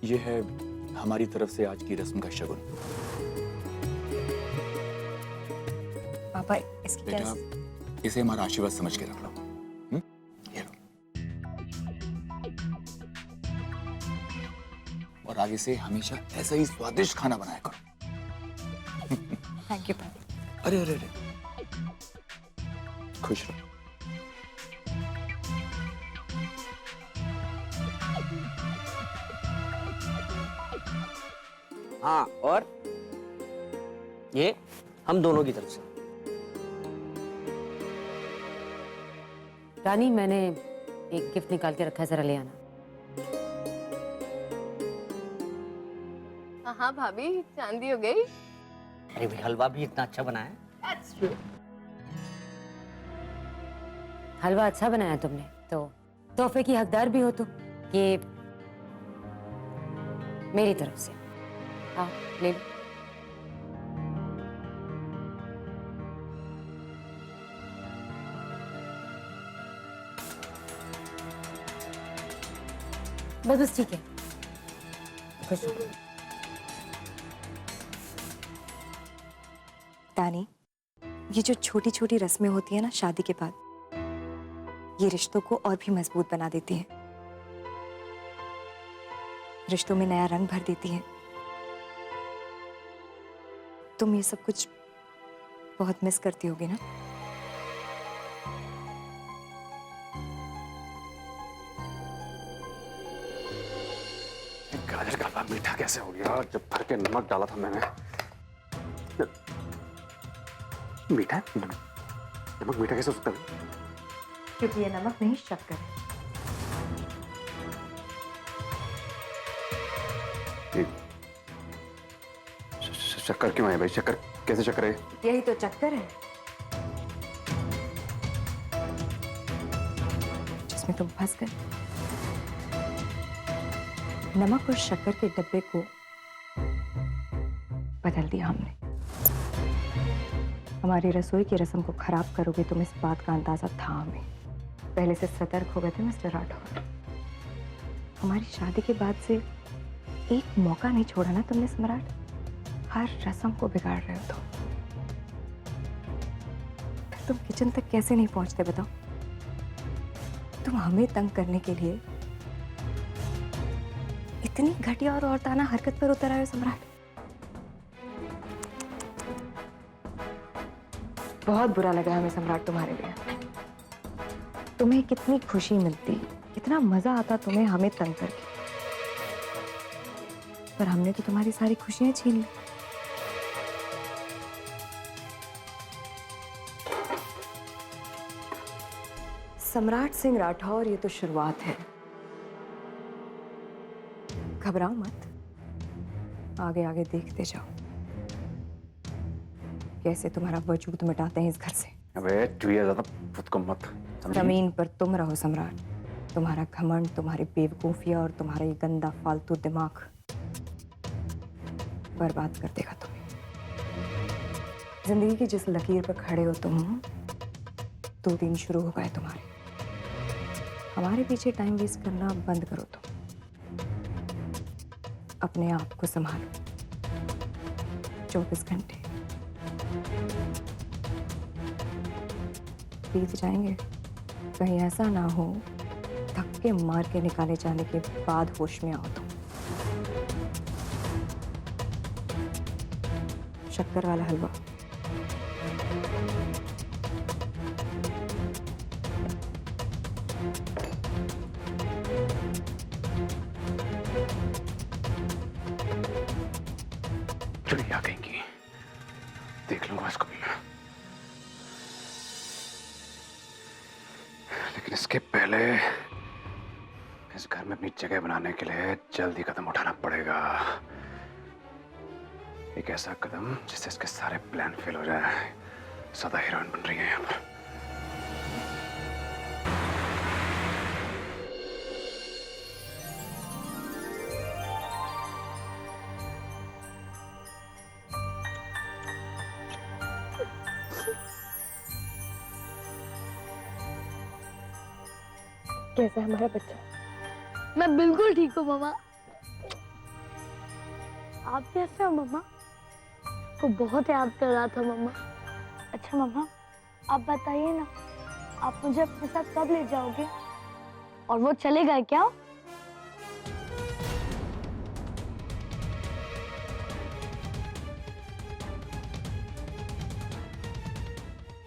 ये है हमारी तरफ से आज की रस्म का शगुन। पापा इसकी क्या? बेटा, इसे हमारा आशीर्वाद समझ के रख लो। ये लो। और आगे से हमेशा ऐसा ही स्वादिष्ट खाना बनाया करो। थैंक यू पापा। अरे अरे अरे, खुश रहो। हाँ, और ये हम दोनों की तरफ से। रानी, मैंने एक गिफ्ट निकाल के रखा है, जरा ले आना। हाँ भाभी, चांदी हो गई। अरे भाई, हलवा भी इतना अच्छा बना है। That's true. हलवा अच्छा बनाया तुमने, तो तोहफे की हकदार भी हो तुम। ये मेरी तरफ से। हाँ, ले लो। बस बस, ठीक है। खुश रहो। दानी, ये जो छोटी छोटी रस्में होती है ना शादी के बाद, ये रिश्तों को और भी मजबूत बना देती हैं, रिश्तों में नया रंग भर देती हैं। तुम ये सब कुछ बहुत मिस करती होगी ना? गाजर का हलवा मीठा कैसे हो गया जब भर के नमक डाला था मैंने? मीठा है? नमक मीठा कैसे हो सकता है? क्योंकि ये नमक नहीं, शक्कर है। शक्कर क्यों है भाई? शक्कर कैसे शक्कर है? यही तो चक्कर है जिसमें तुम फंस गए। नमक और शक्कर के डब्बे को बदल दिया हमने। हमारी रसोई की रस्म को खराब करोगे तुम, इस बात का अंदाजा था हमें। पहले से सतर्क हो गए थे मिस्टर राठौर। हमारी शादी के बाद से एक मौका नहीं छोड़ा ना तुमने सम्राट। हर रस्म को बिगाड़ रहे हो तुम। फिर तुम किचन तक कैसे नहीं पहुंचते बताओ? तुम हमें तंग करने के लिए इतनी घटिया और औरताना हरकत पर उतर आए हो सम्राट। बहुत बुरा लगा हमें सम्राट तुम्हारे लिए। तुम्हें कितनी खुशी मिलती, कितना मजा आता तुम्हें हमें तंग करके, पर हमने तो तुम्हारी सारी खुशियां छीन ली। सम्राट सिंह राठौर, ये तो शुरुआत है। घबराओ मत, आगे आगे देखते जाओ कैसे तुम्हारा वजूद मिटाते हैं इस घर से। अबे चुहिया ज्यादा खुद को मत समझी? जमीन पर तुम रहो सम्राट। तुम्हारा घमंड, तुम्हारी बेवकूफिया और तुम्हारा ये गंदा फालतू दिमाग बर्बाद कर देगा तुम्हें। जिंदगी की जिस लकीर पर खड़े हो तुम, 2 दिन शुरू हो गए तुम्हारे। हमारे पीछे टाइम वेस्ट करना बंद करो तुम। अपने आप को संभालो। 24 घंटे बीत जाएंगे, कहीं ऐसा ना हो धक्के मार के निकाले जाने के बाद होश में आओ तुम। शक्कर वाला हलवा। चुड़िया कहेंगी, देख लूंगा इसको भी मैं। लेकिन इसके पहले इस घर में अपनी जगह बनाने के लिए जल्दी कदम उठाना पड़ेगा। एक ऐसा कदम जिससे इसके सारे प्लान फेल हो जाए। सदा हीरोइन बन रही है यहाँ पर। कैसा है हमारा बच्चा? मैं बिल्कुल ठीक हूँ मामा। आप कैसे हो मम्मा? को बहुत याद कर रहा था मम्मा। अच्छा मम्मा, आप बताइए ना, आप मुझे अपने साथ कब ले जाओगे? और वो चले गए क्या?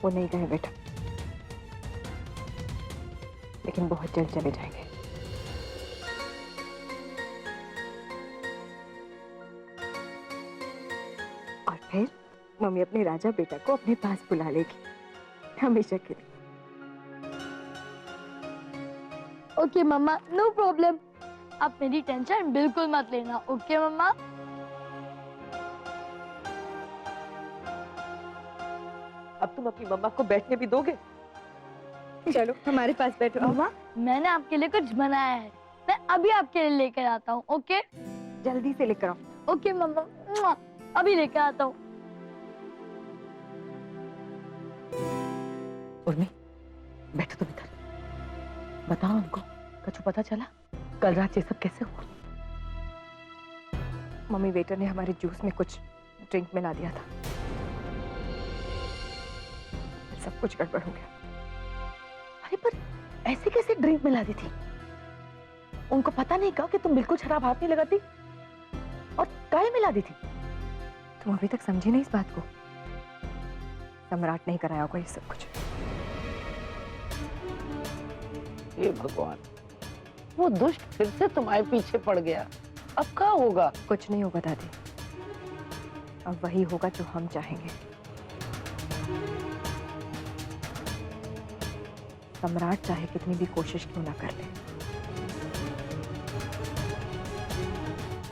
वो नहीं गए बेटा, लेकिन बहुत जल्द चले जाएंगे। और फिर मम्मी अपने राजा बेटा को अपने पास बुला लेगी, हमेशा के लिए। ओके मम्मा, नो प्रॉब्लम। आप मेरी टेंशन बिल्कुल मत लेना। ओके मम्मा? अब तुम अपनी मम्मा को बैठने भी दोगे? चलो हमारे पास बैठो। मम्मा, मैंने आपके लिए कुछ बनाया है, मैं अभी आपके लिए लेकर आता हूँ। ओके? जल्दी से लेकर आओ। ओके मम्मा, मुआ, अभी लेकर आता हूँ। उर्मी, बैठो तुम इधर। बताओ हमको, कुछ पता चला कल रात ये सब कैसे हुआ? मम्मी, वेटर ने हमारे जूस में कुछ ड्रिंक मिला दिया था, सब कुछ गड़बड़ हो गया। अरे पर ऐसे कैसे ड्रिंक मिला दी थी? उनको पता नहीं कहा कि तुम बिल्कुल शराब हाथ नहीं लगाती? और काहे मिला दी थी? तुम अभी तक समझी नहीं इस बात को? सम्राट नहीं कराया होगा ये सब कुछ। हे भगवान, वो दुष्ट फिर से तुम्हारे पीछे पड़ गया। अब क्या होगा? कुछ नहीं होगा दादी, अब वही होगा जो हम चाहेंगे। सम्राट चाहे कितनी भी कोशिश क्यों ना कर ले,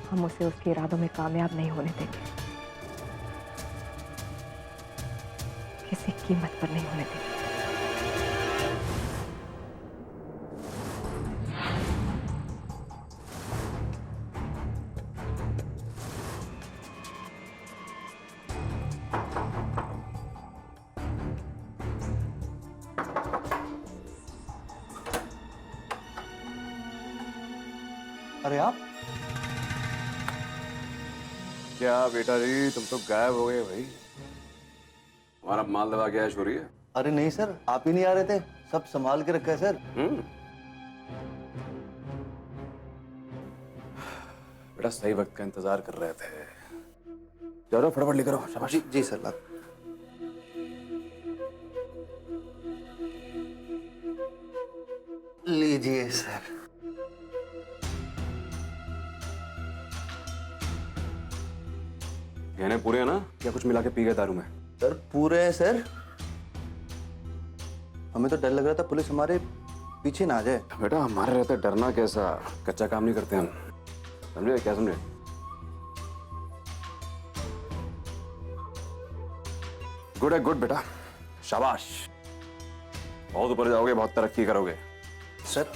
हम उसे उसके इरादों में कामयाब नहीं होने देंगे, किसी कीमत पर नहीं होने देंगे। अरे आप क्या बेटा जी, तुम तो गायब हो गए भाई। हमारा माल दबा के ऐश हो रही है। अरे नहीं सर, आप ही नहीं आ रहे थे, सब संभाल के रखा है सर। बेटा सही वक्त का इंतजार कर रहे थे। चलो फटाफट लेकर आओ। शाबाश। जी सर। बात लीजिए सर। गहने पूरे हैं ना? क्या कुछ मिला के पी गए दारू में? सर पूरे हैं सर। हमें तो डर लग रहा था पुलिस हमारे पीछे ना आ जाए। बेटा हमारे रहते डरना कैसा, कच्चा काम नहीं करते हम, समझे? क्या समझे? गुड है, गुड बेटा, शाबाश। बहुत ऊपर जाओगे, बहुत तरक्की करोगे। सर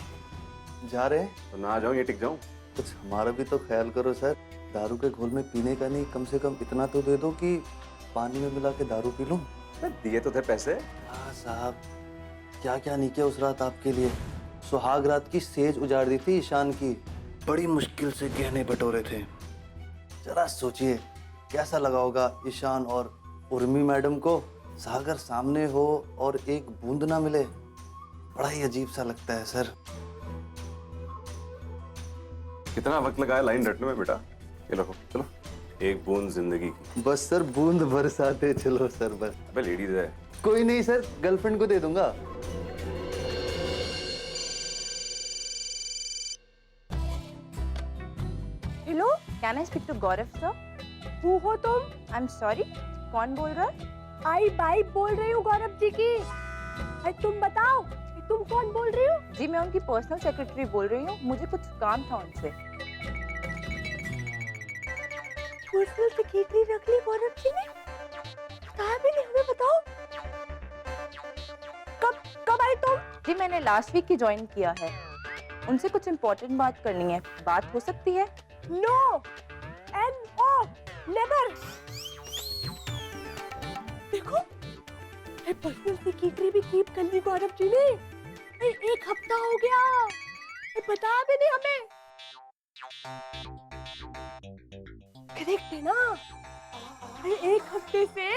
जा रहे हैं तो ना जाऊं, ये टिक जाऊं? कुछ हमारा भी तो ख्याल करो सर। दारू के घोल में पीने का नहीं, कम से कम इतना तो दे दो कि पानी में मिला के दारू पी लूं। दिए तो थे पैसे। हाँ साहब, क्या क्या नहीं किया उस रात आपके लिए। सुहाग रात की सेज उजाड़ दी थी ईशान की, बड़ी मुश्किल से गहने बटोरे थे। जरा सोचिए कैसा लगा होगा ईशान और उर्मी मैडम को, सागर सामने हो और एक बूंद ना मिले। बड़ा ही अजीब सा लगता है सर। कितना वक्त लगाया लाइन रटने में बेटा? ये लो, चलो। एक बूंद जिंदगी की। बस सर बूंद बरसाते चलो सर बस। अबे लेडीज है। कोई नहीं सर, गर्लफ्रेंड को दे दूंगा। Hello, can I speak to Gaurav sir? Who हो तुम? आई एम सॉरी, कौन बोल रहा है? आई बाई बोल रही हूँ गौरव जी की। अरे तुम बताओ, तुम कौन बोल रही हो? जी मैं उनकी पर्सनल सेक्रेटरी बोल रही हूँ, मुझे कुछ काम था उनसे। पर्सनल सेक्रेटरी रख ली गौरव जी ने? बताया भी नहीं हमें, बताओ। कब कब आई तुम? जी मैंने लास्ट वीक ही ज्वाइन किया है, उनसे कुछ इम्पोर्टेंट बात करनी है, बात हो सकती है? No, NO, never. देखो, पर्सनल सेक्रेटरी भी कीप कर ली गौरव जी ने। एक हफ्ता हो गया, बताया भी नहीं हमें। करेक्ट है ना? अरे एक हफ्ते से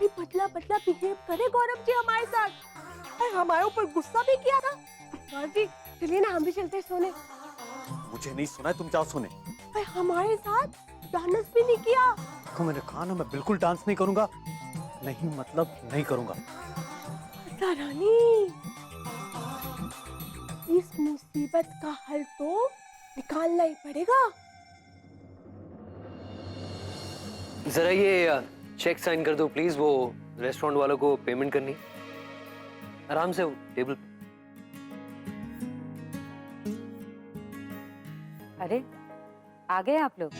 ये पतला पतला बिहेव करे गौरव जी हमारे साथ, अरे हमारे ऊपर गुस्सा भी किया था। गौरव जी चलिए ना, हम भी चलते हैं सोने। मुझे नहीं सुना है, तुम जाओ सोने। अरे हमारे साथ डांस भी नहीं किया। तो मैंने कहा ना, मैं बिल्कुल डांस नहीं करूंगा। नहीं मतलब नहीं करूंगा। रानी, इस मुसीबत का हल तो निकालना ही पड़ेगा। जरा ये चेक साइन कर दो प्लीज, वो रेस्टोरेंट वालों को पेमेंट करनी है। आराम से टेबल पे। अरे आ गए आप लोग।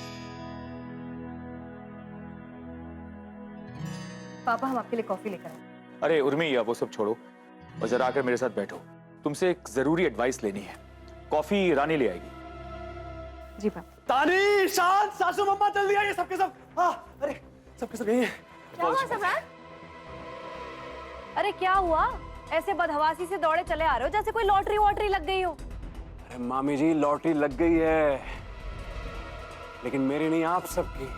पापा हम आपके लिए कॉफी लेकर आए। अरे उर्मी, या वो सब छोड़ो और जरा आकर मेरे साथ बैठो। तुमसे एक जरूरी एडवाइस लेनी है। कॉफी रानी ले आएगी। जी पापा। तानी, शांत, सासू मम्मा जल्दी आइए, सबके सब। अरे सबके सब यही है। क्या हुआ सम्राट? अरे क्या हुआ? ऐसे बदहवासी से दौड़े चले आ रहे हो जैसे कोई लॉटरी वॉटरी लग गई हो। अरे मामी जी, लॉटरी लग गई है, लेकिन मेरी नहीं, आप सबकी।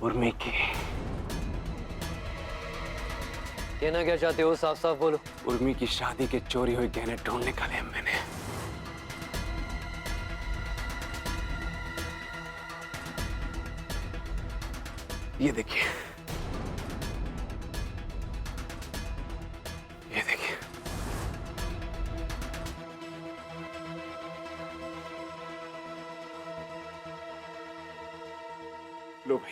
उर्मी की। कहना क्या चाहते हो? साफ साफ बोलो। उर्मी की शादी के चोरी हुए गहने ढूंढ निकाले हैं मैंने। ये देखिए, ये देखिए। लो भाई,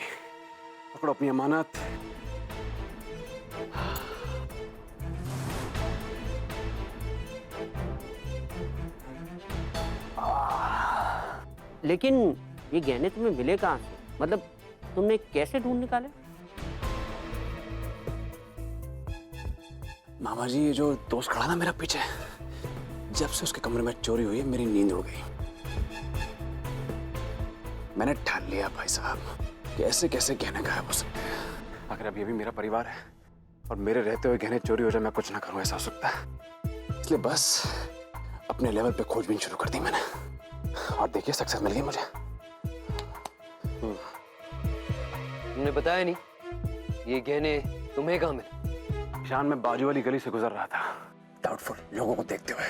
पकड़ो अपनी अमानत। लेकिन ये गहने तुम्हें मिले कहाँ से? मतलब तुमने कैसे ढूंढ निकाले? मामा जी, ये जो दोस्त खड़ा ना मेरा पीछे, जब से उसके कमरे में चोरी हुई है मेरी नींद उड़ गई। मैंने ठान लिया भाई साहब कि ऐसे कैसे गहने गायब हो सकते हैं। अगर अब ये भी मेरा परिवार है और मेरे रहते हुए गहने चोरी हो जाए, मैं कुछ ना करूं, ऐसा हो सकता है। इसलिए बस अपने लेवल पे खोजबीन शुरू कर दी मैंने, और देखिए सक्सेस मिल गई मुझे। तुमने बताया नहीं, ये गहने तुम्हें कहाँ मिले? शान में बाजू वाली गली से गुजर रहा था, डाउटफुल लोगों को देखते हुए।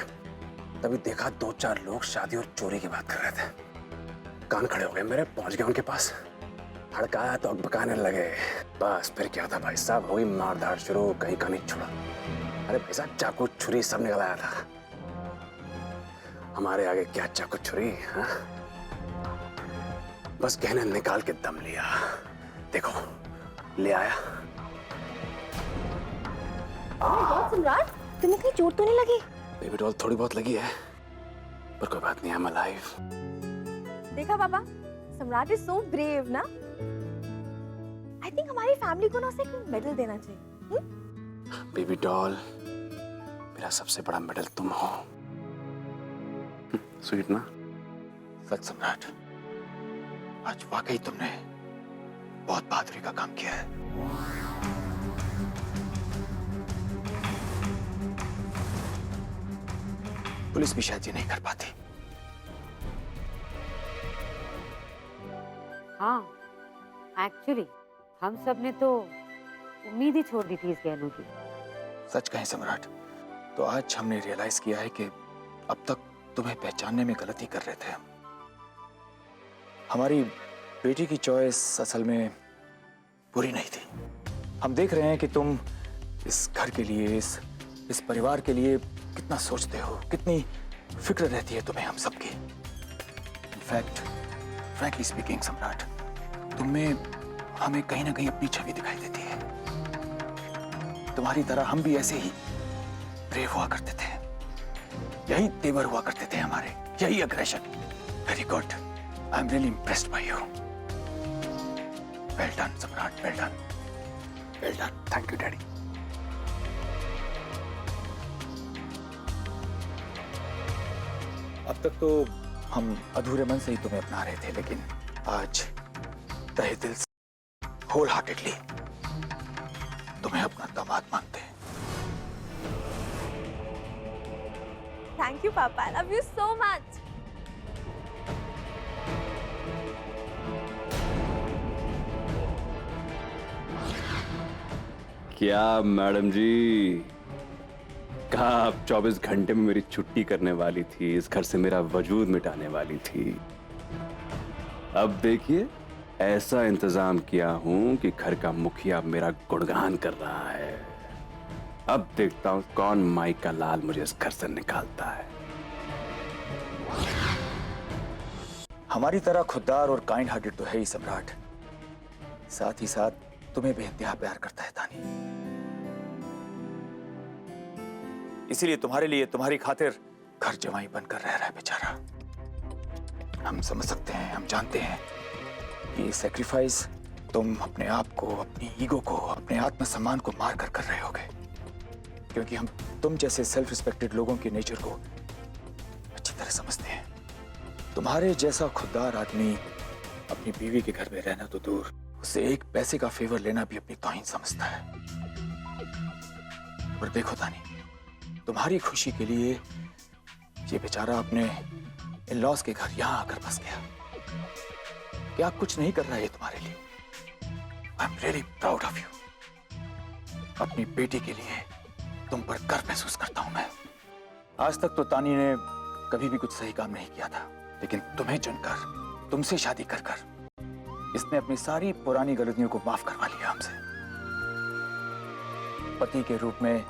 तभी देखा 2-4 लोग शादी और चोरी की बात कर रहे थे। कान खड़े हो गए मेरे, पहुंच गए उनके पास, हड़काया तो बकाने लगे। बस फिर क्या था भाई साहब, हुई मारधाड़ शुरू, कहीं का नहीं छुड़ा। अरे भाई साहब, चाकू छुरी सब निकल आया था। हमारे आगे क्या चाकू छुरी, हाँ? बस गहने निकाल के दम लिया। देखो ले आया। सम्राट, तुम्हें कहीं चोट तो नहीं लगी? बेबी डॉल थोड़ी बहुत लगी है, पर कोई बात नहीं, आई एम अलाइव। देखा पापा, सम्राट इज सो ब्रेव ना। आई थिंक हमारी फैमिली को ना उसे एक मेडल देना चाहिए। बेबी डॉल, मेरा सबसे बड़ा मेडल तुम हो। स्वीट ना? सच सम्राट, आज वाकई तुमने बहुत बहादुरी का काम किया है। पुलिस भी शायद ये नहीं कर पाती। हाँ, एक्चुअली हम सब ने तो उम्मीद ही छोड़ दी थी इस गहनों की। सच कहें सम्राट, तो आज हमने रियलाइज किया है कि अब तक तुम्हें पहचानने में गलती कर रहे थे हम। हमारी बेटी की चॉइस असल में बुरी नहीं थी। हम देख रहे हैं कि तुम इस घर के लिए, इस परिवार के लिए कितना सोचते हो, कितनी फिक्र रहती है तुम्हें हम सबकी। इनफैक्ट, फ्रैंकली स्पीकिंग सम्राट, तुम्हें हमें कहीं ना कहीं अपनी छवि दिखाई देती है। तुम्हारी तरह हम भी ऐसे ही ब्रेव हुआ करते थे, यही तेवर हुआ करते थे हमारे, यही aggression. Very good, I am really impressed by you. Well done Samrat, well done, well done. Thank you daddy. अब तक तो हम अधूरे मन से ही तुम्हें अपना रहे थे, लेकिन आज तहे दिल से, होल हार्टेडली तुम्हें अपना दामाद मानते हैं। थैंक यू पापा, I love you so much. क्या मैडम जी, कहा आप 24 घंटे में मेरी छुट्टी करने वाली थी, इस घर से मेरा वजूद मिटाने वाली थी। अब देखिए, ऐसा इंतजाम किया हूं कि घर का मुखिया मेरा गुणगान कर रहा है। अब देखता हूं कौन माई का लाल मुझे इस घर से निकालता है। हमारी तरह खुददार और काइंड हार्टेड तो है ही सम्राट, साथ ही साथ तुम्हें बेइंतहा प्यार करता है तानी। इसीलिए तुम्हारे लिए, तुम्हारी खातिर घर जमाई बनकर रह रहा है बेचारा। हम समझ सकते हैं, हम जानते हैं कि सैक्रिफाइस तुम अपने आप को, अपनी ईगो को, अपने आत्मसम्मान को मार कर रहे होगे, क्योंकि हम तुम जैसे सेल्फ रिस्पेक्टेड लोगों के नेचर को अच्छी तरह समझते हैं। तुम्हारे जैसा खुददार आदमी अपनी बीवी के घर में रहना तो दूर, उससे एक पैसे का फेवर लेना भी अपनी तौहीन समझता है। पर देखो तानी, तुम्हारी खुशी के लिए ये बेचारा अपने इन-लॉज के घर यहां आकर फंस गया। क्या कुछ नहीं कर रहा है तुम्हारे लिए? आई am really proud of you. अपनी बेटी के लिए तुम पर गर्व महसूस करता हूं मैं। आज तक तो तानी ने कभी भी कुछ सही काम नहीं किया था, लेकिन तुम्हें चुनकर, तुमसे शादी कर कर इसने अपनी सारी पुरानी गलतियों को माफ करवा लिया हमसे। पति के रूप में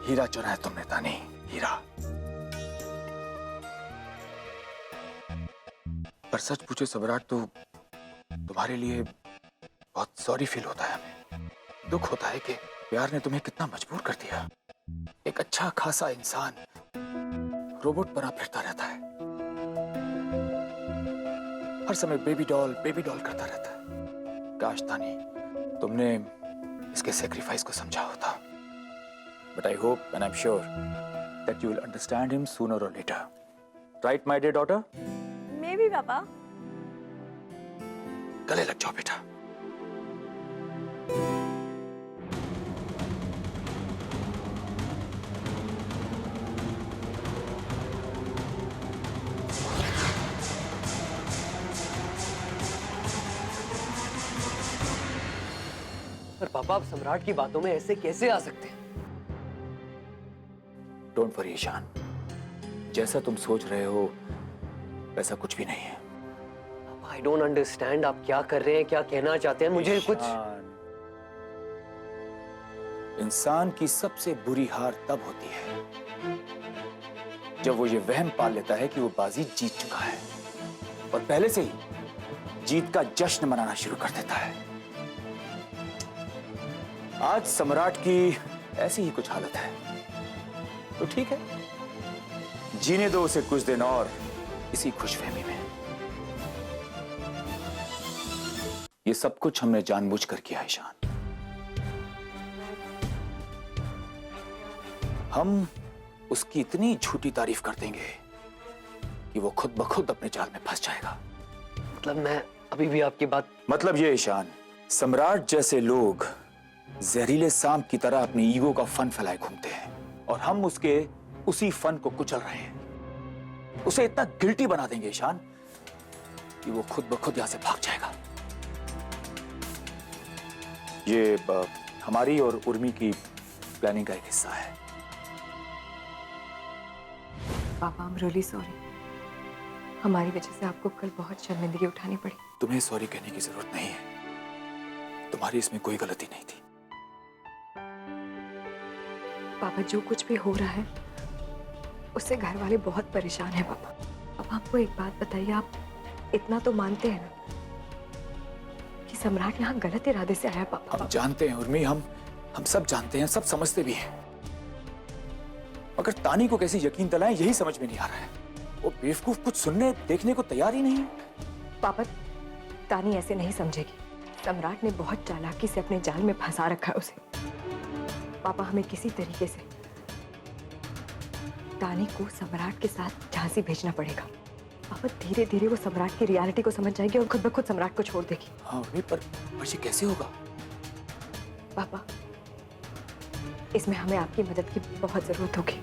हीरा चुना है तुमने तानी, हीरा। पर सच पूछो सम्राट, तो तुम्हारे लिए बहुत सॉरी फील होता है हमें। दुख होता है कि प्यार ने तुम्हें कितना मजबूर कर दिया। एक अच्छा खासा इंसान रोबोट बना फिरता रहता है, हर समय बेबी डॉल करता रहता है। काश तानी तुमने इसके सैक्रिफाइस को समझा होता। But I hope and I am sure that you will understand him sooner or later. Right my dear daughter? Maybe papa. गले लग जाओ बेटा। पर पापा, आप सम्राट की बातों में ऐसे कैसे आ सकते हैं? डोंट वरी ईशान, जैसा तुम सोच रहे हो वैसा कुछ भी नहीं है। आई डोंट अंडरस्टैंड, आप क्या कर रहे हैं, क्या कहना चाहते हैं मुझे कुछ। इंसान की सबसे बुरी हार तब होती है जब वो ये वहम पाल लेता है कि वो बाजी जीत चुका है और पहले से ही जीत का जश्न मनाना शुरू कर देता है। आज सम्राट की ऐसी ही कुछ हालत है, तो ठीक है, जीने दो उसे कुछ दिन और इसी खुशफहमी में। ये सब कुछ हमने जानबूझकर किया है ईशान। हम उसकी इतनी झूठी तारीफ कर देंगे कि वो खुद ब खुद अपने जाल में फंस जाएगा। मतलब मैं अभी भी आपकी बात। मतलब ये ईशान, सम्राट जैसे लोग जहरीले सांप की तरह अपनी ईगो का फन फैलाए घूमते हैं और हम उसके उसी फन को कुचल रहे हैं। उसे इतना गिल्टी बना देंगे ईशान कि वो खुद ब खुद यहां से भाग जाएगा। ये हमारी और उर्मी की प्लानिंग का एक हिस्सा है। पापा, आई एम रियली सॉरी। हमारी वजह से आपको कल बहुत शर्मिंदगी उठानी पड़ी। तुम्हें सॉरी कहने की जरूरत नहीं है, तुम्हारी इसमें कोई गलती नहीं थी। पापा, जो कुछ भी हो रहा है उससे घर वाले बहुत परेशान हैं। पापा, अब आपको एक बात बताइए, आप इतना तो मानते हैं ना कि सम्राट यहाँ गलत इरादे से आया? पापा, हम जानते हैं उर्मी, हम सब जानते हैं, सब समझते भी हैं, मगर तानी को कैसे यकीन दिलाएं यही समझ में नहीं आ रहा है। वो बेवकूफ कुछ सुनने देखने को तैयार ही नहीं है। पापा, तानी ऐसे नहीं समझेगी। सम्राट ने बहुत चालाकी से अपने जाल में फंसा रखा है उसे। पापा, हमें किसी तरीके से तानी को सम्राट के साथ झांसी भेजना पड़ेगा। पापा, धीरे धीरे वो सम्राट की रियलिटी को समझ जाएगी और खुद ब खुद सम्राट को छोड़ देगी। हाँ पर ये कैसे होगा? पापा, इसमें हमें आपकी मदद की बहुत जरूरत होगी।